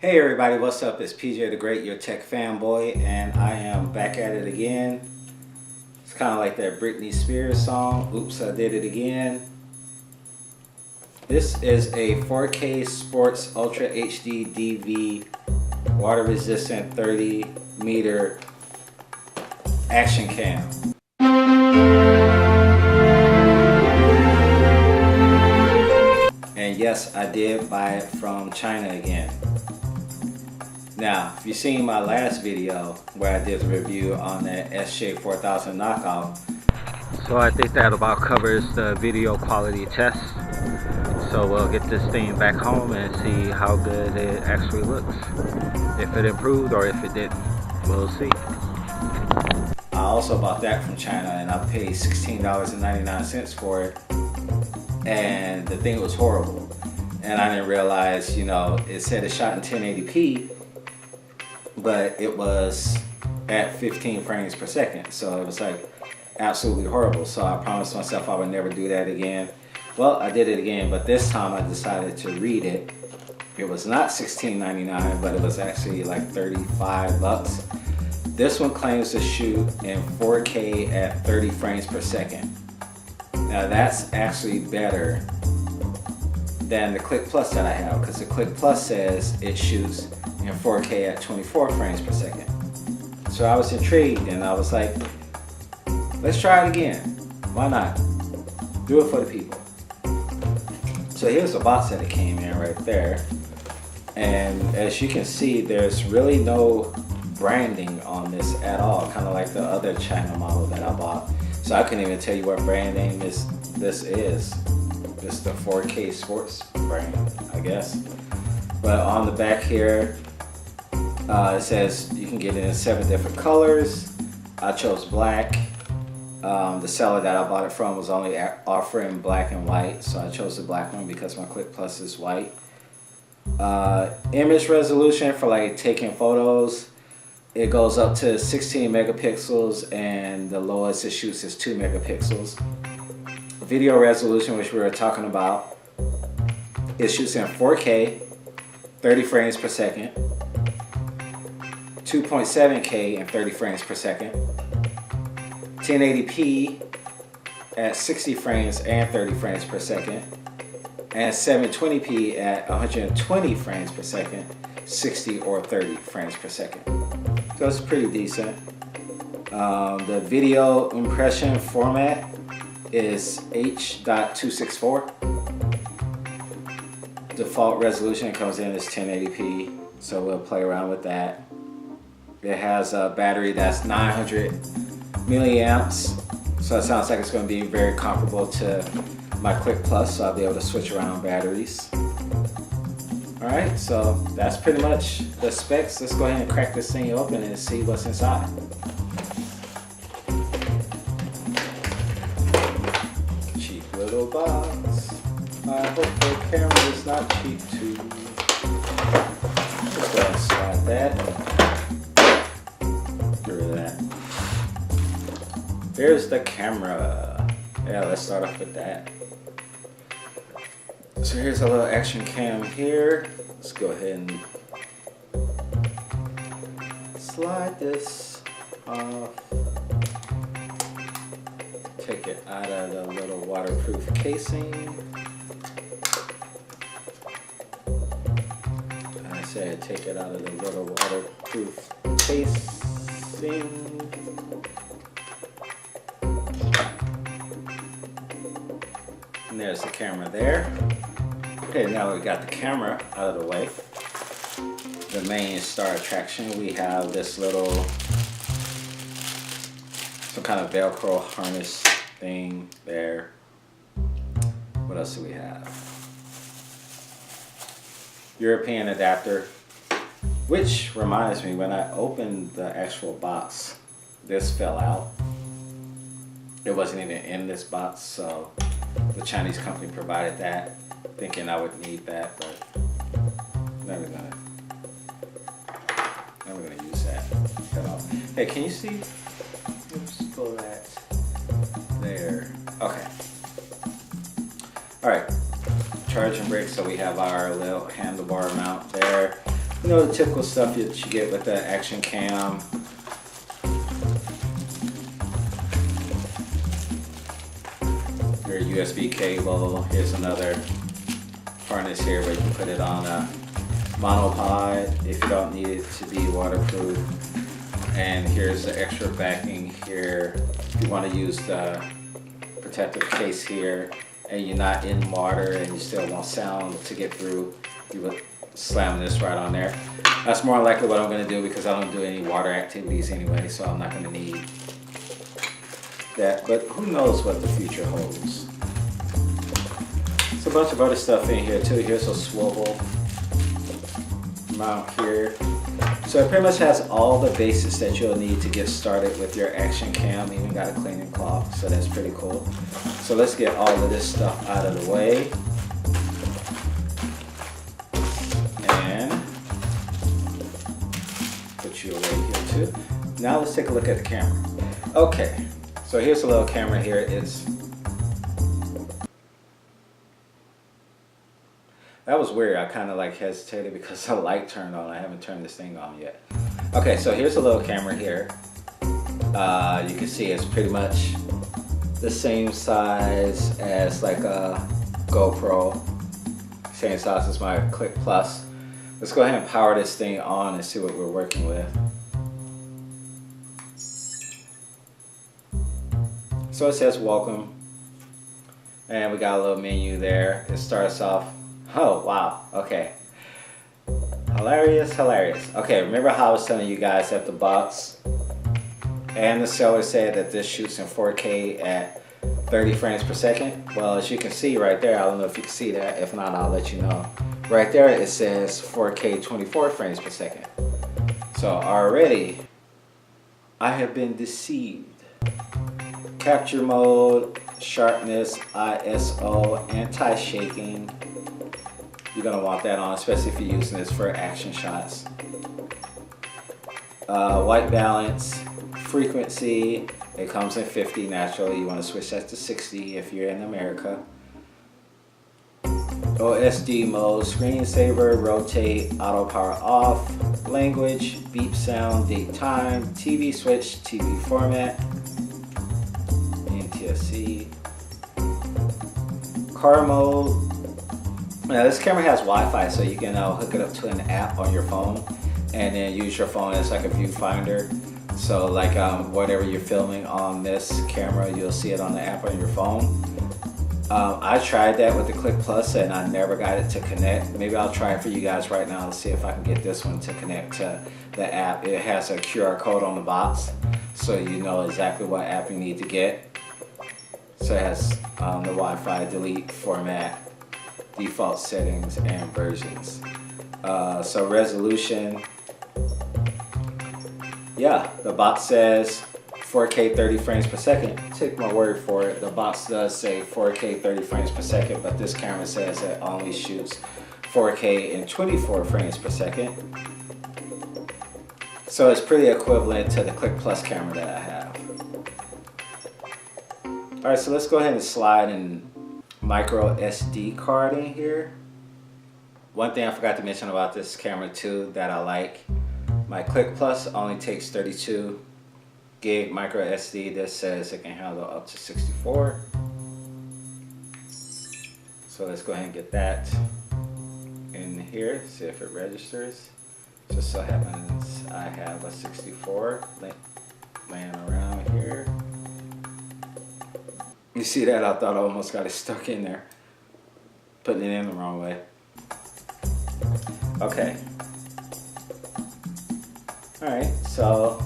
Hey everybody, what's up? It's PJ the Great, your tech fanboy, and I am back at it again. It's kind of like that Britney Spears song, Oops, I Did It Again. This is a 4K Sports Ultra HD DV water resistant 30 meter action cam. And yes, I did buy it from China again. Now, if you've seen my last video where I did the review on that SJ4000 knockoff, so I think that about covers the video quality test. So we'll get this thing back home and see how good it actually looks. If it improved or if it didn't, we'll see. I also bought that from China and I paid $16.99 for it. And the thing was horrible. And I didn't realize, it said it shot in 1080p. But it was at 15 frames per second, so it was like absolutely horrible. So I promised myself I would never do that again. Well, I did it again, but this time I decided to read it. It was not $16.99, but it was actually like 35 bucks. This one claims to shoot in 4K at 30 frames per second. Now that's actually better than the Click Plus that I have, because the Click Plus says it shoots in 4K at 24 frames per second. So I was intrigued and I was like, let's try it again. Why not? Do it for the people. So here's the box that it came in right there. And as you can see, there's really no branding on this at all, kind of like the other China model that I bought. So I couldn't even tell you what brand name this is. Just the 4K Sports brand, I guess. But on the back here, it says you can get it in 7 different colors. I chose black. The seller that I bought it from was only offering black and white, so I chose the black one because my Click Plus is white. Image resolution for like taking photos, it goes up to 16 megapixels and the lowest it shoots is 2 megapixels. Video resolution, which we were talking about, it shoots in 4K, 30 frames per second, 2.7K and 30 frames per second, 1080p at 60 frames and 30 frames per second, and 720p at 120 frames per second, 60 or 30 frames per second. So it's pretty decent. The video impression format is H.264. Default resolution comes in as 1080p, so we'll play around with that. It has a battery that's 900 milliamps, so it sounds like it's going to be very comparable to my Click Plus, so I'll be able to switch around batteries. Alright, so that's pretty much the specs. Let's go ahead and crack this thing open and see what's inside. Cheap little box. I hope the camera is not cheap too. Just go ahead and slide that. Get rid of that. Here's the camera. Yeah, let's start off with that. So here's a little action cam here. Let's go ahead and slide this off. Take it out of the little waterproof casing. I said take it out of the little waterproof casing. And there's the camera there. Okay, now we got the camera out of the way. The main star attraction, we have this little, some kind of Velcro harness thing there. What else do we have? European adapter, which reminds me, when I opened the actual box, this fell out. It wasn't even in this box, so the Chinese company provided that, thinking I would need that, but never gonna use that at all. Hey, can you see? Let's pull that there. Okay. All right. Charge and brake. So we have our little handlebar mount there. You know, the typical stuff that you get with the action cam. Your USB cable. Here's another furnace here where you can put it on a monopod if you don't need it to be waterproof. And here's the extra backing here. If you want to use the protective case here and you're not in water and you still want sound to get through, you would slam this right on there. That's more likely what I'm going to do because I don't do any water activities anyway, so I'm not going to need that. But who knows what the future holds. There's a bunch of other stuff in here too. Here's a swivel mount here. So it pretty much has all the basics that you'll need to get started with your action cam. Even got a cleaning cloth, so that's pretty cool. So let's get all of this stuff out of the way. And put you away here too. Now let's take a look at the camera. Okay, so here's a little camera here. That was weird. I kind of like hesitated because the light turned on. I haven't turned this thing on yet. Okay, so here's a little camera here. You can see it's pretty much the same size as like a GoPro. Same size as my Click Plus. Let's go ahead and power this thing on and see what we're working with. So it says welcome. And we got a little menu there. It starts off. Oh, wow. Okay. Hilarious, hilarious. Okay, remember how I was telling you guys that the box and the seller said that this shoots in 4K at 30 frames per second? Well, as you can see right there, I don't know if you can see that. If not, I'll let you know. Right there, it says 4K 24 frames per second. So already, I have been deceived. Capture mode, sharpness, ISO, anti-shaking. You're going to want that on, especially if you're using this for action shots. White balance, frequency, it comes in 50 naturally. You want to switch that to 60 if you're in America. OSD mode, screensaver, rotate, auto power off, language, beep sound, date time, TV switch, TV format, NTSC, car mode. Now this camera has Wi-Fi, so you can hook it up to an app on your phone and then use your phone as like a viewfinder. So like whatever you're filming on this camera, you'll see it on the app on your phone. I tried that with the Click Plus and I never got it to connect. Maybe I'll try it for you guys right now to see if I can get this one to connect to the app. It has a QR code on the box, so you know exactly what app you need to get. So it has the Wi-Fi, delete, format, default settings, and versions. So resolution, yeah, the box says 4K 30 frames per second. Take my word for it, the box does say 4K 30 frames per second, but this camera says it only shoots 4K in 24 frames per second. So it's pretty equivalent to the Click Plus camera that I have. Alright, so let's go ahead and slide in micro SD card in here. One thing I forgot to mention about this camera too that I like, my Click Plus only takes 32 gig micro SD. This says it can handle up to 64. So let's go ahead and get that in here, see if it registers. Just so happens I have a 64 laying around here. You see that? I thought I almost got it stuck in there. Putting it in the wrong way. Okay. Alright, so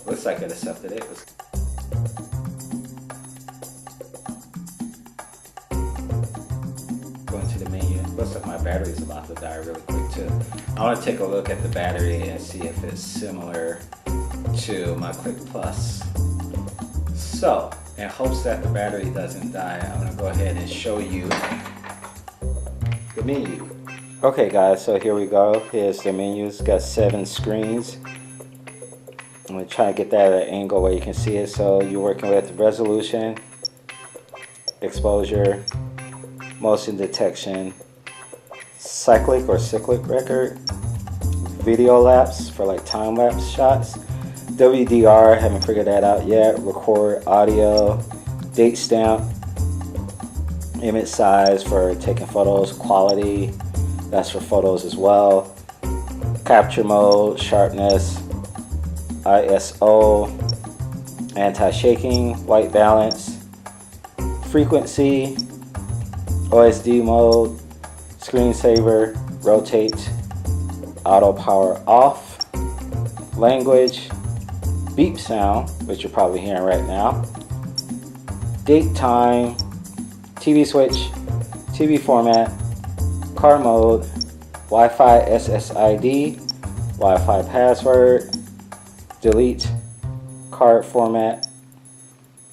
looks like it accepted it. Go into the menu. Looks like my battery's about to die really quick too. I want to take a look at the battery and see if it's similar to my Click Plus. So, in hopes that the battery doesn't die, I'm going to go ahead and show you the menu. Okay guys, so here we go. Here's the menu. It's got 7 screens. I'm going to try to get that at an angle where you can see it. So you're working with resolution, exposure, motion detection, cyclic record, video lapse for like time lapse shots, WDR, haven't figured that out yet, record audio, date stamp, image size for taking photos, quality, that's for photos as well, capture mode, sharpness, ISO, anti-shaking, white balance, frequency, OSD mode, screensaver, rotate, auto power off, language, beep sound, which you're probably hearing right now, date time, TV switch, TV format, car mode, Wi-Fi SSID, Wi-Fi password, delete, card format,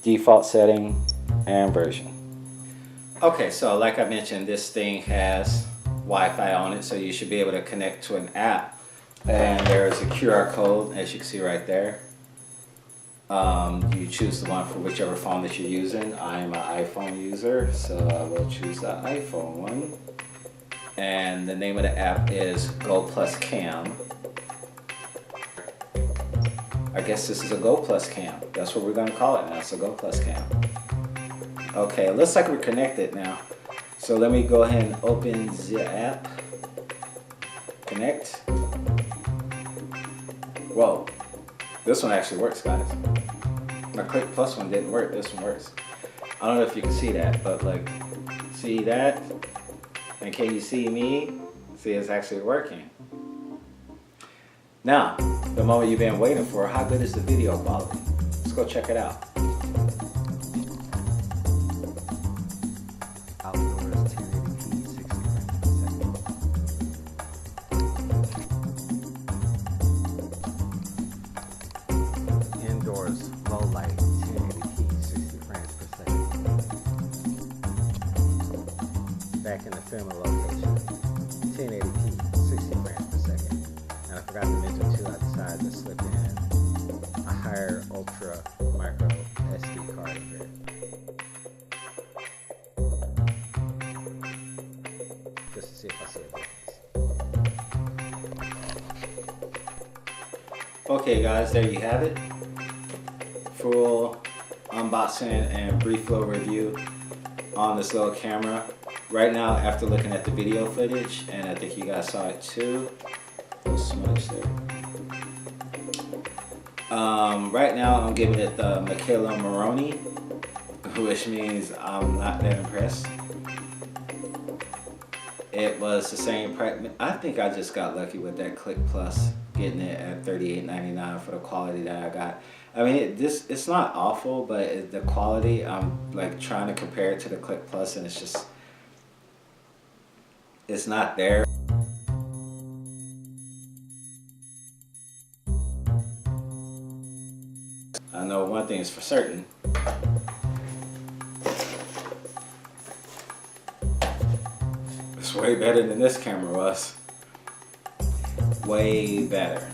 default setting, and version. Okay, so like I mentioned, this thing has Wi-Fi on it, so you should be able to connect to an app. And there's a QR code, as you can see right there. You choose the one for whichever phone that you're using. I'm an iPhone user, so I will choose the iPhone one. And the name of the app is GoPlus Cam. I guess this is a GoPlus Cam. That's what we're going to call it now. It's a GoPlus Cam. Okay, it looks like we're connected now. So let me go ahead and open the app. Connect. Whoa. This one actually works, guys. My Click Plus one didn't work. This one works. I don't know if you can see that, but like, see that? And can you see me? See, it's actually working. Now, the moment you've been waiting for, how good is the video quality? Let's go check it out. Outdoors 1080p, 60 frames per second. Indoors, low light, 1080p, 60 frames per second. Back in the filming location, 1080p, 60 frames per second. And I forgot to mention too, I decided to slip in a higher ultra micro SD card in there. Just to see if I see a difference. Okay guys, there you have it. Full unboxing and brief little review on this little camera. Right now, after looking at the video footage, and I think you guys saw it too, a little smudge there. Right now I'm giving it the Michaela Moroni, which means I'm not that impressed. It was the same price. I think I just got lucky with that Click Plus, getting it at $38.99 for the quality that I got. I mean, it's not awful, but the quality, I'm like trying to compare it to the Click Plus, and it's just, it's not there. I know one thing is for certain. It's way better than this camera was. Way better.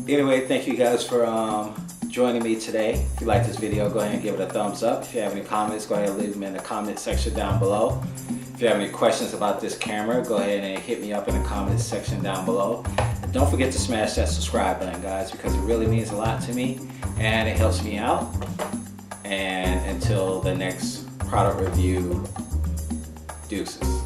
Anyway, thank you guys for joining me today. If you like this video, go ahead and give it a thumbs up. If you have any comments, go ahead and leave them in the comment section down below. If you have any questions about this camera, go ahead and hit me up in the comments section down below. And don't forget to smash that subscribe button, guys, because it really means a lot to me and it helps me out. And until the next product review, deuces.